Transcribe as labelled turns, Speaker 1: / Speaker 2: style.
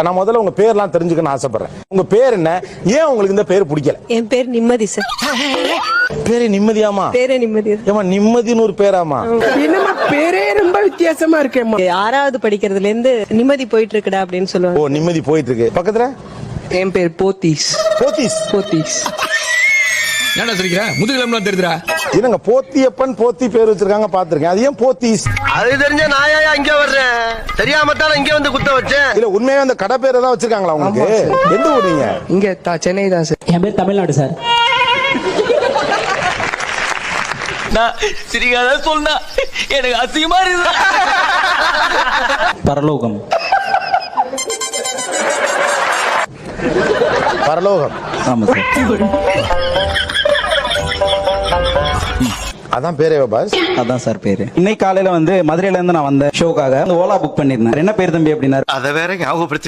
Speaker 1: நான் முதல்ல உங்க பேர்லாம் தெரிஞ்சுக்கணும்னு ஆசைப்படுறேன். உங்க பேர் என்ன? ஏன் உங்களுக்கு இந்த பேர் பிடிக்கல?
Speaker 2: என் பேர் நிம்மதி சார்.
Speaker 1: பேரே நிம்மதியாமா?
Speaker 2: பேரே நிம்மதி.
Speaker 1: ஏமா நிம்மதின்னு ஒரு பேராமா?
Speaker 3: என்னமா பேரே ரொம்ப வித்தியாசமா இருக்கேம்மா.
Speaker 2: 6வது படிக்கிறதுல இருந்து நிம்மதி போயிட்டு இருக்குடா அப்படின்னு சொல்லுவாங்க.
Speaker 1: ஓ, நிம்மதி போயிட்டு இருக்கு. பக்கத்துல
Speaker 3: என் பேர் போத்தீஸ்.
Speaker 1: போத்தீஸ்.
Speaker 3: போத்தீஸ்.
Speaker 4: என்ன சொல்லிக்கிற? முதுகிலம்லாம் தெரியுதுடா.
Speaker 1: என்னங்க போத்தியப்பன் போத்தி பேர் வச்சிருக்காங்க, பாத்துருக்கேன். அது ஏன் போத்தீஸ்?
Speaker 5: அது தெரிஞ்ச நாயா இங்க வர்றேன், தெரியாம தான் இங்க வந்து குத்த வச்சேன்.
Speaker 1: இல்ல உண்மையா அந்த கடை பேரை தான் வச்சிருக்காங்களா உங்களுக்கு? எந்த ஊர் நீங்க?
Speaker 3: இங்க சென்னை தான் சார்.
Speaker 6: என் பேர் தமிழ்நாடு சார்.
Speaker 7: நான் சிரிக்காத சொன்னா எனக்கு அசிங்கமா இருக்கு.
Speaker 6: பரலோகம்.
Speaker 1: பரலோகம்.
Speaker 6: ஆமா சார்.
Speaker 1: அதான் பேரே பாஸ்.
Speaker 6: அதான் சார் பேரு. இன்னைக்கு காலையில வந்து மதுரையில இருந்து நான் வந்த ஷோக்காக ஓலா புக் பண்ணிருந்தேன். என்ன பேர் தம்பி அப்படின்னாரு.
Speaker 5: அத வேற ஞாபகப்படுத்தி